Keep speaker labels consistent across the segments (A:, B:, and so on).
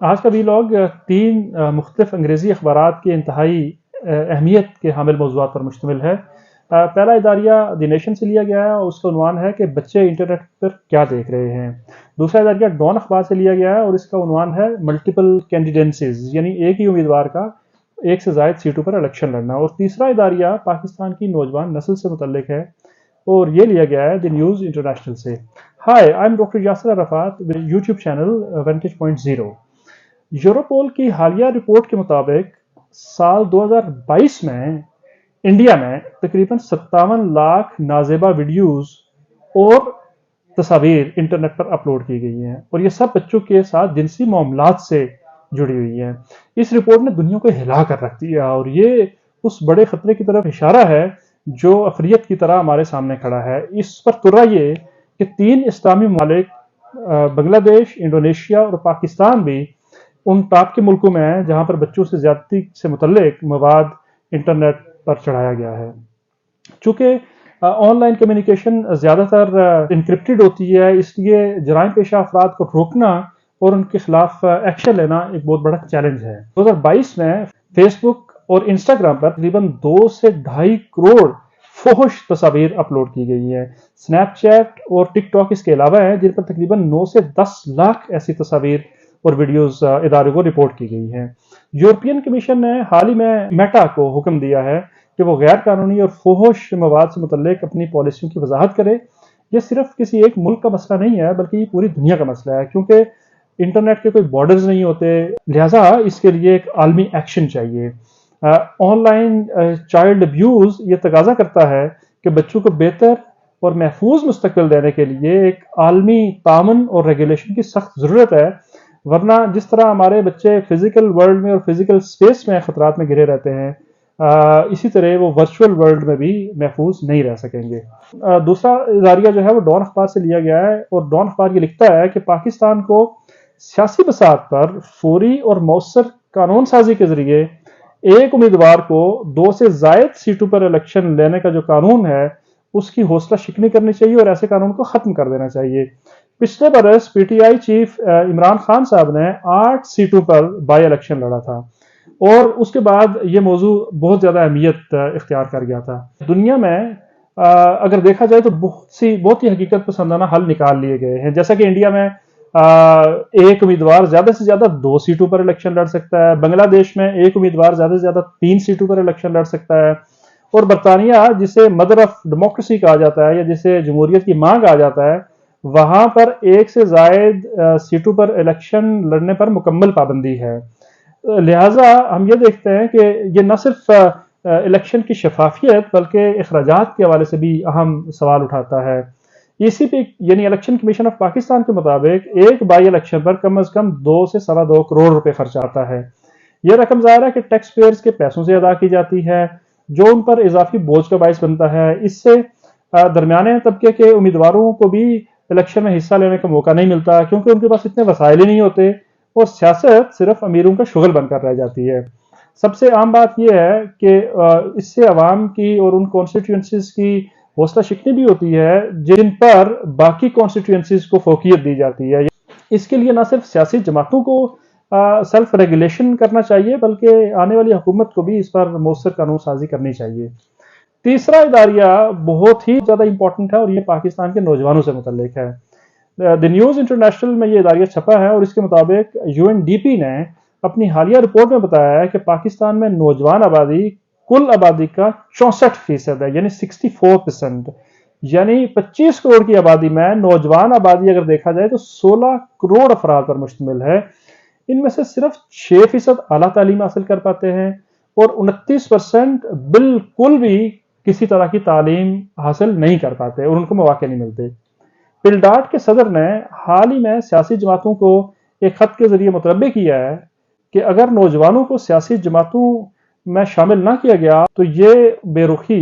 A: آج کا ویلاگ تین مختلف انگریزی اخبارات کے انتہائی اہمیت کے حامل موضوعات پر مشتمل ہے۔ پہلا اداریہ دی نیشن سے لیا گیا ہے اور اس کا عنوان ہے کہ بچے انٹرنیٹ پر کیا دیکھ رہے ہیں۔ دوسرا اداریہ ڈان اخبار سے لیا گیا ہے اور اس کا عنوان ہے ملٹیپل کینڈیڈنسیز، یعنی ایک ہی امیدوار کا ایک سے زائد سیٹوں پر الیکشن لڑنا۔ اور تیسرا اداریہ پاکستان کی نوجوان نسل سے متعلق ہے اور یہ لیا گیا ہے دی نیوز انٹرنیشنل سے۔ Hi, I am doctor Yasir Arafat YouTube channel vantage point zero. Europol کی حالیہ رپورٹ کے مطابق سال 2022 میں انڈیا میں تقریباً 57 لاکھ نازیبا ویڈیوز اور تصاویر انٹرنیٹ پر اپلوڈ کی گئی ہیں، اور یہ سب بچوں کے ساتھ جنسی معاملات سے جڑی ہوئی ہیں۔ اس رپورٹ نے دنیا کو ہلا کر رکھ دیا اور یہ اس بڑے خطرے کی طرف اشارہ ہے جو اقلیت کی طرح ہمارے سامنے کھڑا ہے۔ اس پر ترا یہ کہ 3 اسلامی ممالک بنگلہ دیش، انڈونیشیا اور پاکستان بھی ان ٹاپ کے ملکوں میں ہیں جہاں پر بچوں سے زیادتی سے متعلق مواد انٹرنیٹ پر چڑھایا گیا ہے۔ چونکہ آن لائن کمیونیکیشن زیادہ تر انکرپٹڈ ہوتی ہے، اس لیے جرائم پیشہ افراد کو روکنا اور ان کے خلاف ایکشن لینا ایک بہت بڑا چیلنج ہے۔ 2022 میں فیس بک اور انسٹاگرام پر تقریباً 2 سے 2.5 کروڑ فحش تصاویر اپلوڈ کی گئی ہیں۔ سنیپ چیٹ اور ٹک ٹاک اس کے علاوہ ہیں جن پر تقریباً 9 سے 10 لاکھ ایسی تصاویر اور ویڈیوز ادارے کو رپورٹ کی گئی ہیں۔ یورپین کمیشن نے حال ہی میں میٹا کو حکم دیا ہے کہ وہ غیر قانونی اور فحش مواد سے متعلق اپنی پالیسیوں کی وضاحت کرے۔ یہ صرف کسی ایک ملک کا مسئلہ نہیں ہے بلکہ یہ پوری دنیا کا مسئلہ ہے، کیونکہ انٹرنیٹ کے کوئی بارڈرز نہیں ہوتے، لہٰذا اس کے لیے ایک عالمی ایکشن چاہیے۔ آن لائن چائلڈ ابیوز یہ تقاضا کرتا ہے کہ بچوں کو بہتر اور محفوظ مستقبل دینے کے لیے ایک عالمی تعاون اور ریگولیشن کی سخت ضرورت ہے، ورنہ جس طرح ہمارے بچے فزیکل ورلڈ میں اور فزیکل اسپیس میں خطرات میں گھرے رہتے ہیں، اسی طرح وہ ورچوئل ورلڈ میں بھی محفوظ نہیں رہ سکیں گے۔ دوسرا اداریہ جو ہے وہ ڈان اخبار سے لیا گیا ہے اور ڈان اخبار یہ لکھتا ہے کہ پاکستان کو سیاسی بساط پر فوری اور مؤثر قانون سازی کے ذریعے ایک امیدوار کو 2 سے زائد سیٹوں پر الیکشن لینے کا جو قانون ہے اس کی حوصلہ شکنی کرنی چاہیے اور ایسے قانون کو ختم کر دینا چاہیے۔ پچھلے برس P T I chief Imran Khan صاحب نے 8 سیٹوں پر بائی الیکشن لڑا تھا اور اس کے بعد یہ موضوع بہت زیادہ اہمیت اختیار کر گیا تھا۔ دنیا میں اگر دیکھا جائے تو بہت ہی حقیقت پسندانہ حل نکال لیے گئے ہیں، جیسا کہ انڈیا میں ایک امیدوار زیادہ سے زیادہ 2 سیٹوں پر الیکشن لڑ سکتا ہے، بنگلہ دیش میں ایک امیدوار زیادہ سے زیادہ 3 سیٹوں پر الیکشن لڑ سکتا ہے، اور برطانیہ جسے مدر آف ڈیموکریسی کہا جاتا ہے یا جسے جمہوریت کی ماں کہا جاتا ہے، وہاں پر 1 سے زائد سیٹوں پر الیکشن لڑنے پر مکمل پابندی ہے۔ لہٰذا ہم یہ دیکھتے ہیں کہ یہ نہ صرف الیکشن کی شفافیت بلکہ اخراجات کے حوالے سے بھی اہم سوال اٹھاتا ہے۔ ای سی پی یعنی الیکشن کمیشن آف پاکستان کے مطابق ایک بائی الیکشن پر کم از کم 2 سے 2.25 کروڑ روپے خرچ آتا ہے۔ یہ رقم ظاہر ہے کہ ٹیکس پیئرز کے پیسوں سے ادا کی جاتی ہے جو ان پر اضافی بوجھ کا باعث بنتا ہے۔ اس سے درمیانے طبقے کے امیدواروں کو بھی الیکشن میں حصہ لینے کا موقع نہیں ملتا کیونکہ ان کے پاس اتنے وسائل ہی نہیں ہوتے اور سیاست صرف امیروں کا شغل بن کر رہ جاتی ہے۔ سب سے عام بات یہ ہے کہ اس سے عوام کی اور ان کانسٹیٹوئنسیز کی حوصلہ شکنی بھی ہوتی ہے جن پر باقی کانسٹیٹوئنسیز کو فوقیت دی جاتی ہے۔ اس کے لیے نہ صرف سیاسی جماعتوں کو سیلف ریگولیشن کرنا چاہیے بلکہ آنے والی حکومت کو بھی اس پر مؤثر قانون سازی کرنی چاہیے۔ تیسرا اداریہ بہت ہی زیادہ امپورٹنٹ ہے اور یہ پاکستان کے نوجوانوں سے متعلق ہے۔ دی نیوز انٹرنیشنل میں یہ اداریہ چھپا ہے اور اس کے مطابق یو این ڈی پی نے اپنی حالیہ رپورٹ میں بتایا ہے کہ پاکستان میں نوجوان آبادی کل آبادی کا 64% ہے، یعنی 64%، یعنی 25 کروڑ کی آبادی میں نوجوان آبادی اگر دیکھا جائے تو 16 کروڑ افراد پر مشتمل ہے۔ ان میں سے صرف 6% اعلیٰ تعلیم حاصل کر پاتے ہیں اور 29% بالکل بھی کسی طرح کی تعلیم حاصل نہیں کر پاتے اور ان کو مواقع نہیں ملتے۔ پلڈاٹ کے صدر نے حال ہی میں سیاسی جماعتوں کو ایک خط کے ذریعے متنبہ کیا ہے کہ اگر نوجوانوں کو سیاسی جماعتوں میں شامل نہ کیا گیا تو یہ بے رخی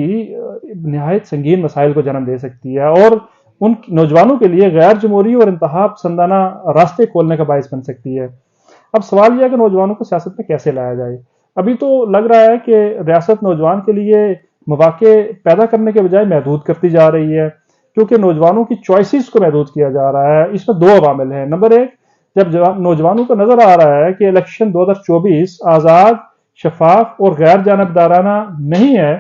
A: نہایت سنگین مسائل کو جنم دے سکتی ہے اور ان نوجوانوں کے لیے غیر جمہوری اور انتہا پسندانہ راستے کھولنے کا باعث بن سکتی ہے۔ اب سوال یہ ہے کہ نوجوانوں کو سیاست میں کیسے لایا جائے۔ ابھی تو لگ رہا ہے کہ ریاست نوجوان کے لیے مواقع پیدا کرنے کے بجائے محدود کرتی جا رہی ہے کیونکہ نوجوانوں کی چوائسز کو محدود کیا جا رہا ہے۔ اس میں 2 عوامل ہیں۔ نمبر 1، جب نوجوانوں کو نظر آ رہا ہے کہ الیکشن 2024 آزاد، شفاف اور غیر جانبدارانہ نہیں ہے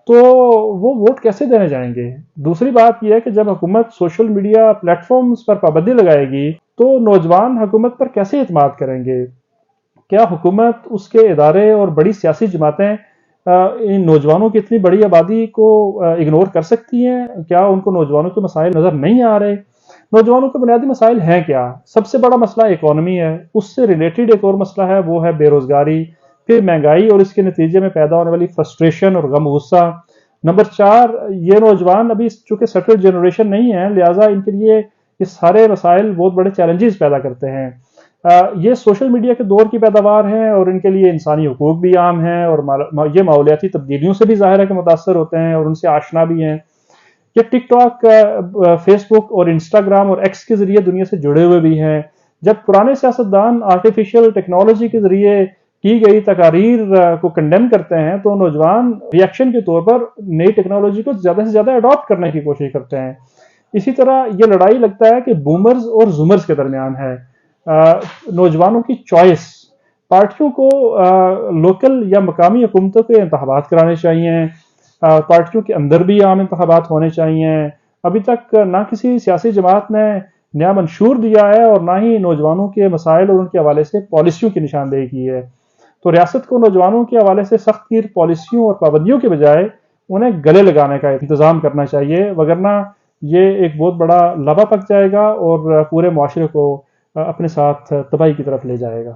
A: تو وہ ووٹ کیسے دینے جائیں گے؟ دوسری بات یہ ہے کہ جب حکومت سوشل میڈیا پلیٹ فارمز پر پابندی لگائے گی تو نوجوان حکومت پر کیسے اعتماد کریں گے؟ کیا حکومت، اس کے ادارے اور بڑی سیاسی جماعتیں ان نوجوانوں کی اتنی بڑی آبادی کو اگنور کر سکتی ہیں؟ کیا ان کو نوجوانوں کے مسائل نظر نہیں آ رہے؟ نوجوانوں کے بنیادی مسائل ہیں کیا؟ سب سے بڑا مسئلہ اکانومی ہے، اس سے ریلیٹڈ ایک اور مسئلہ ہے، وہ ہے بے روزگاری، پھر مہنگائی اور اس کے نتیجے میں پیدا ہونے والی فرسٹریشن اور غم غصہ۔ نمبر 4، یہ نوجوان ابھی چونکہ سیٹلڈ جنریشن نہیں ہے، لہٰذا ان کے لیے یہ سارے مسائل بہت بڑے چیلنجز پیدا کرتے ہیں۔ یہ سوشل میڈیا کے دور کی پیداوار ہیں اور ان کے لیے انسانی حقوق بھی عام ہیں، اور یہ ماحولیاتی تبدیلیوں سے بھی ظاہر ہے کہ متاثر ہوتے ہیں اور ان سے آشنا بھی ہیں۔ یہ ٹک ٹاک، فیس بک اور انسٹاگرام اور ایکس کے ذریعے دنیا سے جڑے ہوئے بھی ہیں۔ جب پرانے سیاستدان آرٹیفیشل ٹیکنالوجی کے ذریعے کی گئی تقاریر کو کنڈیم کرتے ہیں تو نوجوان ریئیکشن کے طور پر نئی ٹیکنالوجی کو زیادہ سے زیادہ اڈاپٹ کرنے کی کوشش کرتے ہیں۔ اسی طرح یہ لڑائی لگتا ہے کہ بومرز اور زومرز کے درمیان ہے۔ نوجوانوں کی چوائس، پارٹیوں کو لوکل یا مقامی حکومتوں کے انتخابات کرانے چاہیے، پارٹیوں کے اندر بھی عام انتخابات ہونے چاہیے۔ ابھی تک نہ کسی سیاسی جماعت نے نیا منشور دیا ہے اور نہ ہی نوجوانوں کے مسائل اور ان کے حوالے سے پالیسیوں کی نشاندہی کی ہے۔ تو ریاست کو نوجوانوں کے حوالے سے سخت گیر پالیسیوں اور پابندیوں کے بجائے انہیں گلے لگانے کا انتظام کرنا چاہیے، وگرنہ یہ ایک بہت بڑا لبا پک جائے گا اور پورے معاشرے کو اپنے ساتھ تباہی کی طرف لے جائے گا۔